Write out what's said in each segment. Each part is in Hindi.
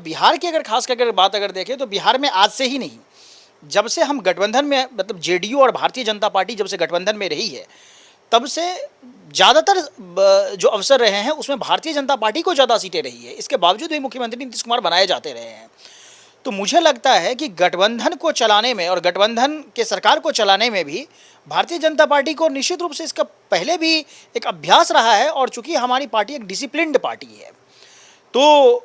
बिहार की अगर खास करके बात अगर देखें तो बिहार में आज से ही नहीं, जब से हम गठबंधन में मतलब जेडीयू और भारतीय जनता पार्टी जब से गठबंधन में रही है तब से ज़्यादातर जो अवसर रहे हैं उसमें भारतीय जनता पार्टी को ज़्यादा सीटें रही है। इसके बावजूद भी मुख्यमंत्री नीतीश कुमार बनाए जाते रहे हैं। तो मुझे लगता है कि गठबंधन को चलाने में और गठबंधन के सरकार को चलाने में भी भारतीय जनता पार्टी को निश्चित रूप से इसका पहले भी एक अभ्यास रहा है। और चूंकि हमारी पार्टी एक डिसिप्लिन्ड पार्टी है तो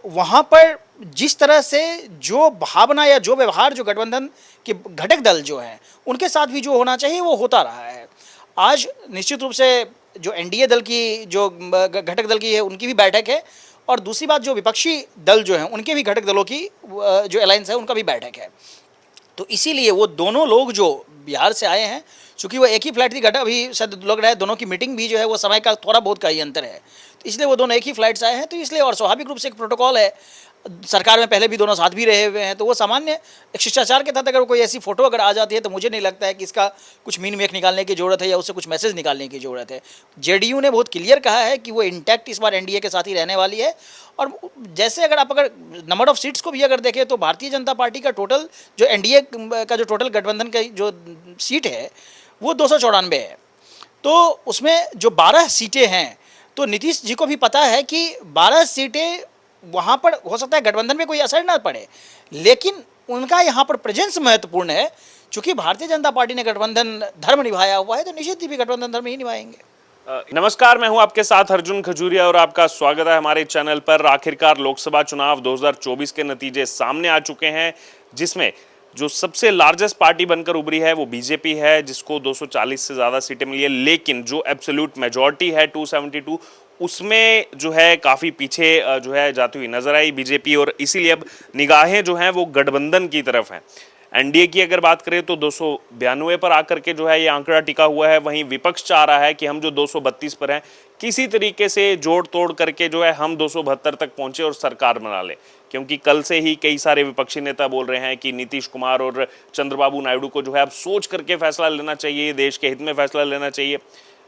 वहाँ पर जिस तरह से जो भावना या जो व्यवहार जो गठबंधन के घटक दल जो हैं उनके साथ भी जो होना चाहिए वो होता रहा है। आज निश्चित रूप से जो एनडीए दल की जो घटक दल की है उनकी भी बैठक है और दूसरी बात जो विपक्षी दल जो हैं उनके भी घटक दलों की जो अलायंस है उनका भी बैठक है। तो इसीलिए वो दोनों लोग जो बिहार से आए हैं, चूँकि वो एक ही फ्लाइट थी, घटा अभी शायद लग रहा है दोनों की मीटिंग भी जो है वो समय का थोड़ा बहुत का ही अंतर है, तो इसलिए वो दोनों एक ही फ्लाइट से आए हैं। तो इसलिए और स्वाभाविक रूप से एक प्रोटोकॉल है, सरकार में पहले भी दोनों साथ भी रहे हुए हैं, तो वो सामान्य एक शिष्टाचार के तहत अगर कोई ऐसी फोटो अगर आ जाती है तो मुझे नहीं लगता है कि इसका कुछ मीन मेक निकालने की ज़रूरत है या उससे कुछ मैसेज निकालने की ज़रूरत है। जेडीयू ने बहुत क्लियर कहा है कि वो इंटैक्ट इस बार एनडीए के साथ ही रहने वाली है। और जैसे अगर नंबर ऑफ सीट्स को भी अगर देखें तो भारतीय जनता पार्टी का टोटल जो एनडीए का जो टोटल गठबंधन का जो सीट है वो 294 है। तो उसमें जो 12 सीटें हैं तो नीतीश जी को भी पता है कि 12 सीटें वहाँ पर हो सकता है गठबंधन में कोई असर ना पड़े, लेकिन उनका यहाँ पर प्रेजेंस महत्वपूर्ण है। चूँकि भारतीय जनता पार्टी ने गठबंधन धर्म निभाया हुआ है तो निश्चित ही भी गठबंधन धर्म ही निभाएंगे। नमस्कार, मैं हूं आपके साथ अर्जुन खजूरिया और आपका स्वागत है हमारे चैनल पर। आखिरकार लोकसभा चुनाव 2024 के नतीजे सामने आ चुके हैं, जिसमें जो सबसे लार्जेस्ट पार्टी बनकर उभरी है वो बीजेपी है, जिसको 240 से ज़्यादा सीटें मिली है। लेकिन जो एब्सोल्यूट मेजॉरिटी है 272, उसमें जो है काफ़ी पीछे जो है जाती हुई नजर आई बीजेपी। और इसीलिए अब निगाहें जो हैं वो गठबंधन की तरफ हैं। एनडीए की अगर बात करें तो 292 पर आकर के जो है ये आंकड़ा टिका हुआ है। वहीं विपक्ष चाह रहा है कि हम जो 232 पर हैं किसी तरीके से जोड़ तोड़ करके जो है हम 272 तक पहुंचे और सरकार बना ले, क्योंकि कल से ही कई सारे विपक्षी नेता बोल रहे हैं कि नीतीश कुमार और चंद्रबाबू नायडू को जो है अब सोच करके फैसला लेना चाहिए, देश के हित में फैसला लेना चाहिए।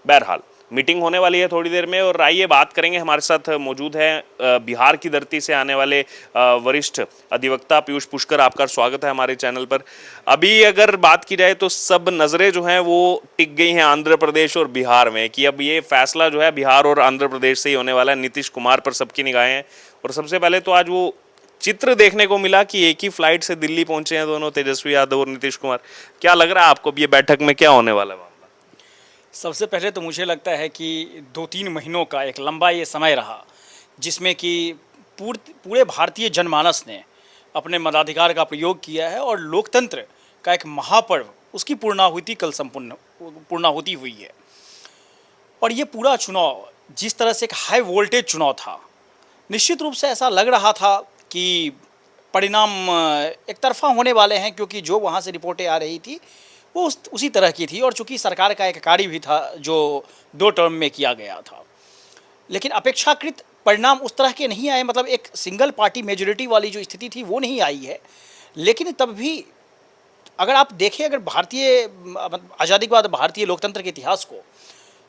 बहरहाल मीटिंग होने वाली है थोड़ी देर में और आइए बात करेंगे। हमारे साथ मौजूद है बिहार की धरती से आने वाले वरिष्ठ अधिवक्ता पीयूष पुष्कर। आपका स्वागत है हमारे चैनल पर। अभी अगर बात की जाए तो सब नज़रें जो हैं वो टिक गई हैं आंध्र प्रदेश और बिहार में कि अब ये फैसला जो है बिहार और आंध्र प्रदेश से ही होने वाला है। नीतीश कुमार पर सबकी निगाहें हैं। और सबसे पहले तो आज वो चित्र देखने को मिला कि एक ही फ्लाइट से दिल्ली पहुंचे हैं दोनों, तेजस्वी यादव और नीतीश कुमार। क्या लग रहा है आपको ये बैठक में क्या होने वाला है? सबसे पहले तो मुझे लगता है कि 2-3 महीनों का एक लंबा ये समय रहा जिसमें कि पूरे भारतीय जनमानस ने अपने मताधिकार का प्रयोग किया है और लोकतंत्र का एक महापर्व उसकी पूर्णाहुति कल पूर्णाहुति हुई है। और ये पूरा चुनाव जिस तरह से एक हाई वोल्टेज चुनाव था, निश्चित रूप से ऐसा लग रहा था कि परिणाम एक तरफा होने वाले हैं, क्योंकि जो वहाँ से रिपोर्टें आ रही थी वो उसी तरह की थी। और चूंकि सरकार का एक कार्य भी था जो 2 टर्म में किया गया था, लेकिन अपेक्षाकृत परिणाम उस तरह के नहीं आए। मतलब एक सिंगल पार्टी मेजॉरिटी वाली जो स्थिति थी वो नहीं आई है। लेकिन तब भी अगर आप देखें अगर भारतीय आज़ादी के बाद भारतीय लोकतंत्र के इतिहास को,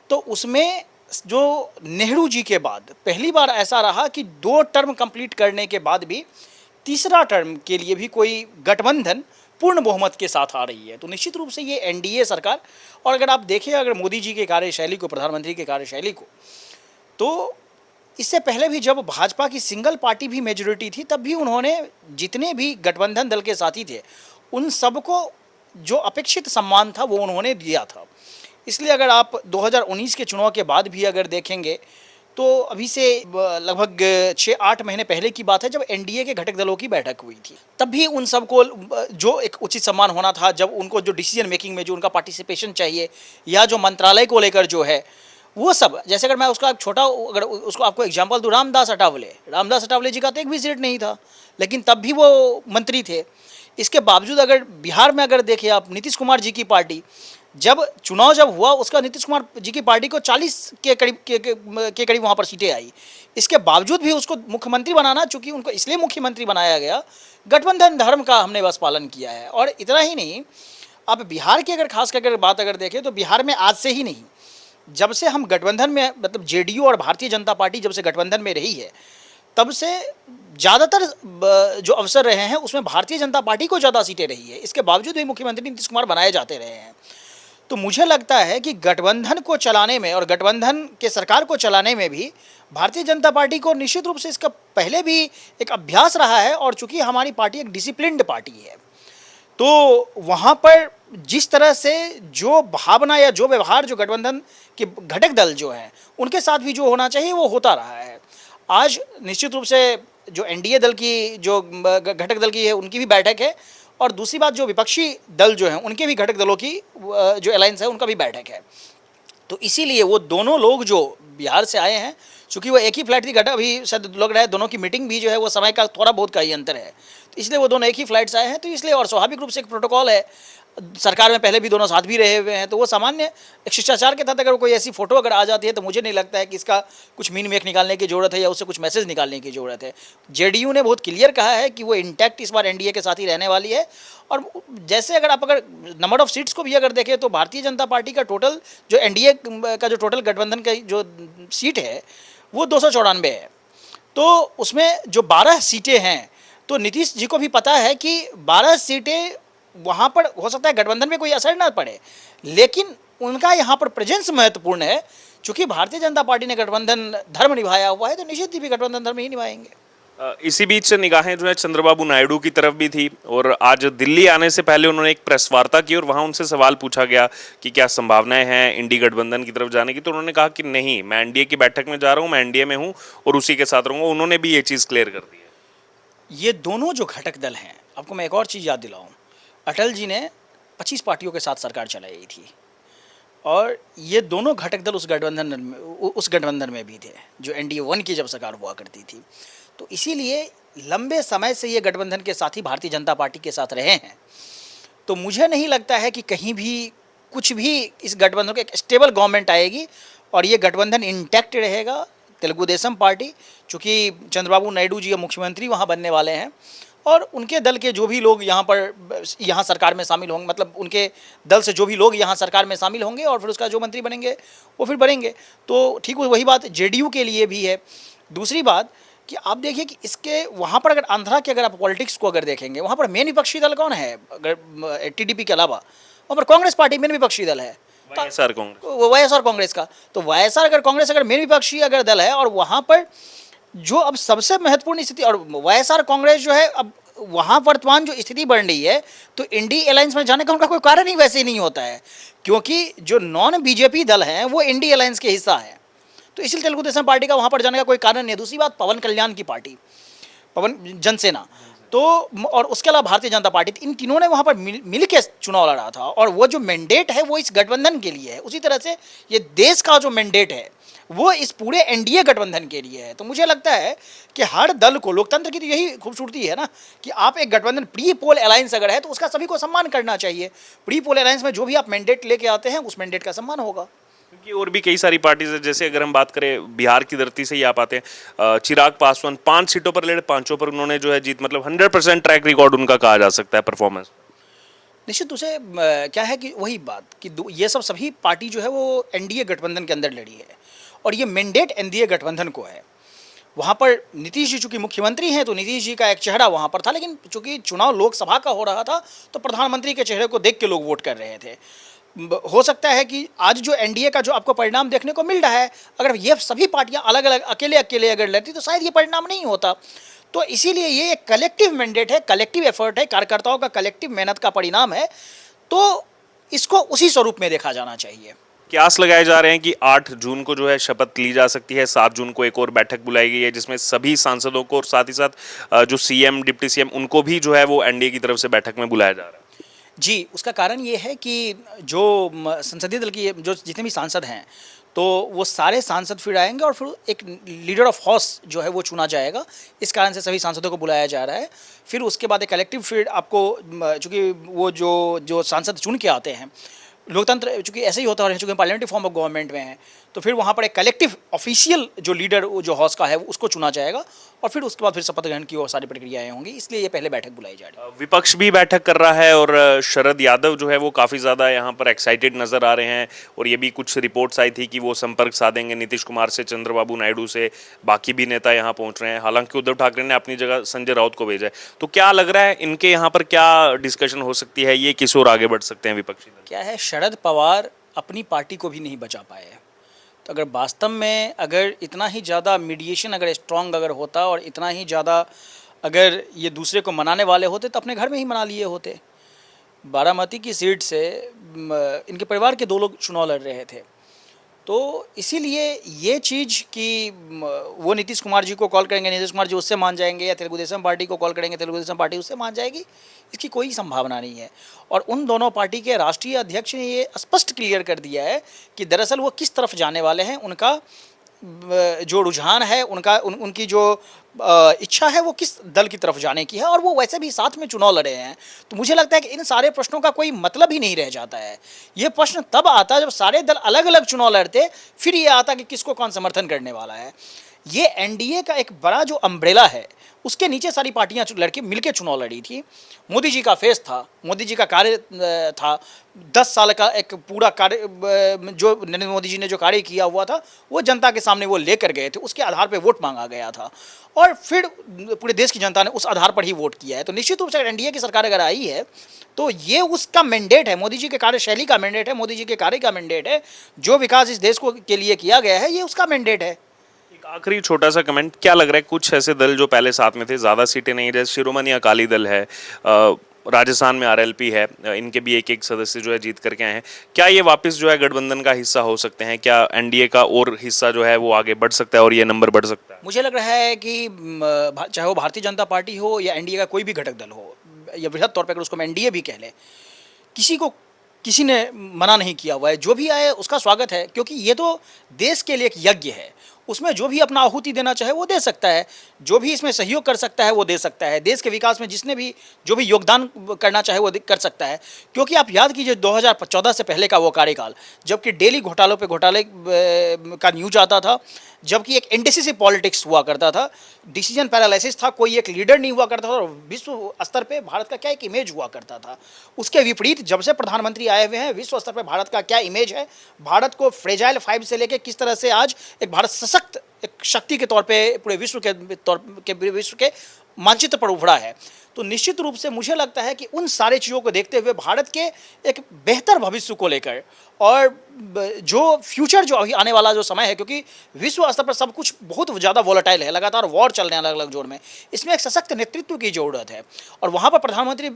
तो उसमें जो नेहरू जी के बाद पहली बार ऐसा रहा कि 2 टर्म कंप्लीट करने के बाद भी तीसरा टर्म के लिए भी कोई गठबंधन पूर्ण बहुमत के साथ आ रही है। तो निश्चित रूप से ये एनडीए सरकार, और अगर आप देखें अगर मोदी जी के कार्यशैली को, प्रधानमंत्री के कार्यशैली को, तो इससे पहले भी जब भाजपा की सिंगल पार्टी भी मेजॉरिटी थी तब भी उन्होंने जितने भी गठबंधन दल के साथी थे उन सबको जो अपेक्षित सम्मान था वो उन्होंने दिया था। इसलिए अगर आप 2019 के चुनाव के बाद भी अगर देखेंगे तो अभी से लगभग 6-8 महीने पहले की बात है जब एनडीए के घटक दलों की बैठक हुई थी, तब भी उन सबको जो एक उचित सम्मान होना था, जब उनको जो डिसीजन मेकिंग में जो उनका पार्टिसिपेशन चाहिए या जो मंत्रालय को लेकर जो है वो सब, जैसे अगर मैं उसका छोटा अगर उसको आपको एग्जांपल दूँ, रामदास अठावले जी का तो एक भी सीट नहीं था, लेकिन तब भी वो मंत्री थे। इसके बावजूद अगर बिहार में अगर देखें आप, नीतीश कुमार जी की पार्टी जब हुआ उसका नीतीश कुमार जी की पार्टी को 40 के करीब वहाँ पर सीटें आई। इसके बावजूद भी उसको मुख्यमंत्री बनाना, चूँकि उनको इसलिए मुख्यमंत्री बनाया गया, गठबंधन धर्म का हमने बस पालन किया है। और इतना ही नहीं, अब बिहार की अगर खास करके बात अगर देखें तो बिहार में आज से ही नहीं, जब से हम गठबंधन में मतलब जेडीयू और भारतीय जनता पार्टी जब से गठबंधन में रही है तब से ज़्यादातर जो अवसर रहे हैं उसमें भारतीय जनता पार्टी को ज़्यादा सीटें रही है। इसके बावजूद भी मुख्यमंत्री नीतीश कुमार बनाए जाते रहे हैं। तो मुझे लगता है कि गठबंधन को चलाने में और गठबंधन के सरकार को चलाने में भी भारतीय जनता पार्टी को निश्चित रूप से इसका पहले भी एक अभ्यास रहा है, और चूंकि हमारी पार्टी एक डिसिप्लिन्ड पार्टी है तो वहाँ पर जिस तरह से जो भावना या जो व्यवहार जो गठबंधन के घटक दल जो हैं उनके साथ भी जो होना चाहिए वो होता रहा है। आज निश्चित रूप से जो एनडीए दल की जो घटक दल की है उनकी भी बैठक है, और दूसरी बात जो विपक्षी दल जो हैं उनके भी घटक दलों की जो अलायंस है उनका भी बैठक है। तो इसीलिए वो दोनों लोग जो बिहार से आए हैं, चूँकि वो एक ही फ्लाइट थी, घटा अभी शायद लग रहा है दोनों की मीटिंग भी जो है वो समय का थोड़ा बहुत का ही अंतर है, तो इसलिए वो दोनों एक ही फ्लाइट से आए हैं। तो इसलिए और स्वाभाविक रूप से एक प्रोटोकॉल है, सरकार में पहले भी दोनों साथ भी रहे हुए हैं, तो वो सामान्य एक शिष्टाचार के तहत अगर कोई ऐसी फोटो अगर आ जाती है तो मुझे नहीं लगता है कि इसका कुछ मीन मेक निकालने की ज़रूरत है या उससे कुछ मैसेज निकालने की ज़रूरत है। जेडीयू ने बहुत क्लियर कहा है कि वो इंटैक्ट इस बार एनडीए के साथ ही रहने वाली है। और जैसे अगर नंबर ऑफ सीट्स को भी अगर देखें तो भारतीय जनता पार्टी का टोटल जो एनडीए का जो टोटल गठबंधन का जो सीट है वो 294 है। तो उसमें जो 12 सीटें हैं तो नीतीश जी को भी पता है कि 12 सीटें वहाँ पर हो सकता है गठबंधन में कोई असर ना पड़े, लेकिन उनका यहाँ पर प्रेजेंस महत्वपूर्ण है। चूँकि भारतीय जनता पार्टी ने गठबंधन धर्म निभाया हुआ है तो निश्चित ही भी गठबंधन धर्म ही निभाएंगे। इसी बीच निगाहें जो है चंद्रबाबू नायडू की तरफ भी थी, और आज दिल्ली आने से पहले उन्होंने एक प्रेस वार्ता की और वहां उनसे सवाल पूछा गया कि क्या संभावनाएं हैं इंडी गठबंधन की तरफ जाने की, तो उन्होंने कहा कि नहीं, मैं एनडीए की बैठक में जा रहा हूं, मैं एनडीए में हूं और उसी के साथ रहूंगा। उन्होंने भी ये चीज़ क्लियर कर दी है। ये दोनों जो घटक दल हैं, आपको मैं एक और चीज़ याद दिलाऊं, अटल जी ने 25 पार्टियों के साथ सरकार चलाई थी, और ये दोनों घटक दल उस गठबंधन में भी थे जो एनडीए 1 की जब सरकार हुआ करती थी। तो इसीलिए लंबे समय से ये गठबंधन के साथी भारतीय जनता पार्टी के साथ रहे हैं। तो मुझे नहीं लगता है कि कहीं भी कुछ भी इस गठबंधन को एक स्टेबल गवर्नमेंट आएगी और ये गठबंधन इंटैक्ट रहेगा। तेलुगु देशम पार्टी, चूँकि चंद्रबाबू नायडू जी मुख्यमंत्री वहाँ बनने वाले हैं, और उनके दल के जो भी लोग यहाँ सरकार में शामिल होंगे, मतलब उनके दल से जो भी लोग यहाँ सरकार में शामिल होंगे और फिर उसका जो मंत्री बनेंगे वो फिर बनेंगे। तो ठीक वही बात जेडीयू के लिए भी है। दूसरी बात कि आप देखिए कि इसके वहाँ पर अगर आंध्रा के अगर आप पॉलिटिक्स को अगर देखेंगे, वहाँ पर मेन विपक्षी दल कौन है? अगर टीडीपी के अलावा वहाँ पर कांग्रेस पार्टी मेन विपक्षी दल है, वाईएसआर कांग्रेस का। तो वाईएसआर अगर कांग्रेस अगर मेन विपक्षी अगर दल है, और वहाँ पर जो अब सबसे महत्वपूर्ण स्थिति, और वाईएसआर कांग्रेस जो है अब वहाँ वर्तमान जो स्थिति बन रही है, तो इंडी अलायंस में जाने का उनका कोई कारण ही वैसे ही नहीं होता है, क्योंकि जो नॉन बीजेपी दल हैं वो इंडी अलायंस के हिस्सा है। तो इसलिए तेलुगु देशम पार्टी का वहाँ पर जाने का कोई कारण नहीं है। दूसरी बात, पवन कल्याण की पार्टी, पवन जनसेना, तो और उसके अलावा भारतीय जनता पार्टी, इन तीनों ने वहाँ पर मिल के चुनाव लड़ा था, और वो जो मैंडेट है वो इस गठबंधन के लिए है। उसी तरह से ये देश का जो मैंडेट है वो इस पूरे एनडीए गठबंधन के लिए है। तो मुझे लगता है कि हर दल को, लोकतंत्र की तो यही खूबसूरती है ना कि आप एक गठबंधन प्री पोल अलायंस अगर है तो उसका सभी को सम्मान करना चाहिए। प्री पोल अलायंस में जो भी आप मैंडेट लेके आते हैं उस मैंडेट का सम्मान होगा। क्योंकि और भी कई सारी पार्टीज है, जैसे अगर हम बात करें बिहार की धरती से ही आप आते हैं, चिराग पासवान 5 सीटों पर लड़े, 5 पर उन्होंने जो है जीत, मतलब 100% ट्रैक रिकॉर्ड उनका कहा जा सकता है परफॉर्मेंस। निश्चित रूप से क्या है कि वही बात कि ये सब सभी पार्टी जो है वो एनडीए गठबंधन के अंदर लड़ी है, और ये मैंडेट एनडीए गठबंधन को है। वहाँ पर नीतीश जी चूँकि मुख्यमंत्री हैं तो नीतीश जी का एक चेहरा वहाँ पर था, लेकिन चूँकि चुनाव लोकसभा का हो रहा था तो प्रधानमंत्री के चेहरे को देख के लोग वोट कर रहे थे। हो सकता है कि आज जो एनडीए का जो आपको परिणाम देखने को मिल रहा है, अगर ये सभी पार्टियां अलग अलग अकेले अगर लड़ती तो शायद ये परिणाम नहीं होता। तो इसीलिए ये एक कलेक्टिव मैंडेट है, कलेक्टिव एफर्ट है, कार्यकर्ताओं का कलेक्टिव मेहनत का परिणाम है, तो इसको उसी स्वरूप में देखा जाना चाहिए। क्यास लगाए जा रहे हैं कि 8 जून को जो है शपथ ली जा सकती है, 7 जून को एक और बैठक बुलाई गई है जिसमें सभी सांसदों को और साथ ही साथ जो सीएम, डिप्टी सीएम, उनको भी जो है वो एनडीए की तरफ से बैठक में बुलाया जा रहा है। जी, उसका कारण ये है कि जो संसदीय दल की जो जितने भी सांसद हैं तो वो सारे सांसद फिर आएंगे और फिर एक लीडर ऑफ हाउस जो है वो चुना जाएगा। इस कारण से सभी सांसदों को बुलाया जा रहा है। फिर उसके बाद एक कलेक्टिव फिर आपको, चूँकि वो जो सांसद चुन के आते हैं, लोकतंत्र चूँकि ऐसे ही होता है, चूँकि पार्लियामेंट्री फॉर्म ऑफ गवर्नमेंट में है तो फिर वहाँ पर एक कलेक्टिव ऑफिशियल जो लीडर जो हाउस का है उसको चुना जाएगा और फिर उसके बाद फिर शपथ ग्रहण की और सारी प्रक्रियाएं होंगी, इसलिए ये पहले बैठक बुलाई जा रही है। विपक्ष भी बैठक कर रहा है और शरद यादव जो है वो काफ़ी ज़्यादा यहाँ पर एक्साइटेड नज़र आ रहे हैं और ये भी कुछ रिपोर्ट्स आई थी कि वो संपर्क साधेंगे नीतीश कुमार से, चंद्रबाबू नायडू से, बाकी भी नेता यहाँ पहुँच रहे हैं। हालांकि उद्धव ठाकरे ने अपनी जगह संजय राउत को भेजा है। तो क्या लग रहा है इनके यहाँ पर क्या डिस्कशन हो सकती है, ये किस ओर आगे बढ़ सकते हैं विपक्षी दल? क्या है, शरद पवार अपनी पार्टी को भी नहीं बचा पाए हैं। तो अगर वास्तव में अगर इतना ही ज़्यादा मीडिएशन अगर स्ट्रांग अगर होता और इतना ही ज़्यादा अगर ये दूसरे को मनाने वाले होते तो अपने घर में ही मना लिए होते। बारामती की सीट से इनके परिवार के 2 लोग चुनाव लड़ रहे थे, तो इसीलिए ये चीज़ कि वो नीतीश कुमार जी को कॉल करेंगे, नीतीश कुमार जी उससे मान जाएंगे, या तेलुगु देशम पार्टी को कॉल करेंगे, तेलुगु देशम पार्टी उससे मान जाएगी, इसकी कोई संभावना नहीं है। और उन दोनों पार्टी के राष्ट्रीय अध्यक्ष ने ये स्पष्ट क्लियर कर दिया है कि दरअसल वो किस तरफ जाने वाले हैं, उनका जो रुझान है, उनकी जो इच्छा है वो किस दल की तरफ जाने की है, और वो वैसे भी साथ में चुनाव लड़े हैं। तो मुझे लगता है कि इन सारे प्रश्नों का कोई मतलब ही नहीं रह जाता है। ये प्रश्न तब आता जब सारे दल अलग अलग चुनाव लड़ते, फिर ये आता कि किसको कौन समर्थन करने वाला है। ये एनडीए का एक बड़ा जो अम्ब्रेला है, उसके नीचे सारी पार्टियां लड़के मिलकर चुनाव लड़ी थी। मोदी जी का फेस था, मोदी जी का कार्य था, 10 साल का एक पूरा कार्य जो नरेंद्र मोदी जी ने जो कार्य किया हुआ था वो जनता के सामने वो लेकर गए थे, उसके आधार पर वोट मांगा गया था और फिर पूरे देश की जनता ने उस आधार पर ही वोट किया है। तो निश्चित रूप से एनडीए की सरकार अगर आई है तो ये उसका मैंडेट है, मोदी जी के कार्यशैली का मैंडेट है, मोदी जी के कार्य का मैंडेट है, जो विकास इस देश को के लिए किया गया है ये उसका मैंडेट है। एक आखिरी छोटा सा कमेंट, क्या लग रहा है कुछ ऐसे दल जो पहले साथ में थे, ज़्यादा सीटें नहीं, जैसे शिरोमणि अकाली दल है, राजस्थान में आरएलपी है, इनके भी एक सदस्य जो है जीत करके आए हैं, क्या ये वापस जो है गठबंधन का हिस्सा हो सकते हैं? क्या एनडीए का और हिस्सा जो है वो आगे बढ़ सकता है और ये नंबर बढ़ सकता है? मुझे लग रहा है कि चाहे वो भारतीय जनता पार्टी हो या एनडीए का कोई भी घटक दल हो, या वृहद तौर पर अगर उसको मैं एनडीए भी कह लें, किसी ने मना नहीं किया हुआ है। जो भी आए उसका स्वागत है, क्योंकि ये तो देश के लिए एक यज्ञ है, उसमें जो भी अपना आहुति देना चाहे वो दे सकता है, जो भी इसमें सहयोग कर सकता है वो दे सकता है, देश के विकास में जिसने भी जो भी योगदान करना चाहे वो कर सकता है। क्योंकि आप याद कीजिए 2014 से पहले का वो कार्यकाल, जबकि डेली घोटालों पे घोटाले का न्यूज आता था, जबकि एक इंडिसिसिव पॉलिटिक्स हुआ करता था, डिसीजन पैरालिसिस था, कोई एक लीडर नहीं हुआ करता था और विश्व स्तर पे भारत का क्या एक इमेज हुआ करता था। उसके विपरीत जब से प्रधानमंत्री आए हुए हैं, विश्व स्तर पे भारत का क्या इमेज है, भारत को फ्रेजाइल 5 से लेके किस तरह से आज एक भारत सशक्त एक शक्ति के तौर पे पूरे विश्व के मानचित्र पर उभरा है। तो निश्चित रूप से मुझे लगता है कि उन सारे चीज़ों को देखते हुए भारत के एक बेहतर भविष्य को लेकर और जो फ्यूचर जो अभी आने वाला जो समय है, क्योंकि विश्व स्तर पर सब कुछ बहुत ज़्यादा वॉलेटाइल है, लगातार वॉर चल रहे हैं अलग अलग जोन में, इसमें एक सशक्त नेतृत्व की ज़रूरत है और वहाँ पर प्रधानमंत्री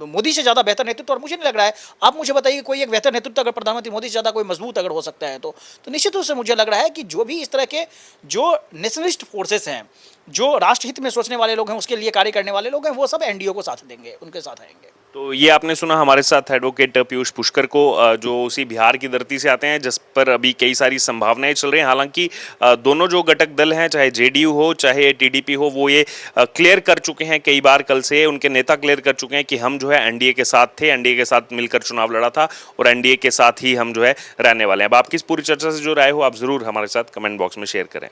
मोदी से ज़्यादा बेहतर नेतृत्व और मुझे नहीं लग रहा है। आप मुझे बताइए कोई एक बेहतर नेतृत्व अगर प्रधानमंत्री मोदी से ज़्यादा कोई मजबूत अगर हो सकता है तो निश्चित रूप से मुझे लग रहा है कि जो भी इस तरह के जो नेशनलिस्ट फोर्सेस हैं, जो राष्ट्रहित में सोचने वाले लोग हैं, उसके लिए कार्य करने वाले लोग हैं, वो सब एनडीए को साथ देंगे, उनके साथ आएंगे। तो ये आपने सुना हमारे साथ एडवोकेट पीयूष पुष्कर को, जो उसी बिहार की धरती से आते हैं, जिस पर अभी कई सारी संभावनाएं चल रही हैं। हालांकि दोनों जो घटक दल हैं, चाहे जेडीयू हो चाहे टीडीपी हो, वो ये क्लियर कर चुके हैं कई बार, कल से उनके नेता क्लियर कर चुके हैं कि हम जो है एनडीए के साथ थे, एनडीए के साथ मिलकर चुनाव लड़ा था और एनडीए के साथ ही हम जो है रहने वाले हैं। अब आपकी इस पूरी चर्चा से जो राय हो आप ज़रूर हमारे साथ कमेंट बॉक्स में शेयर करें।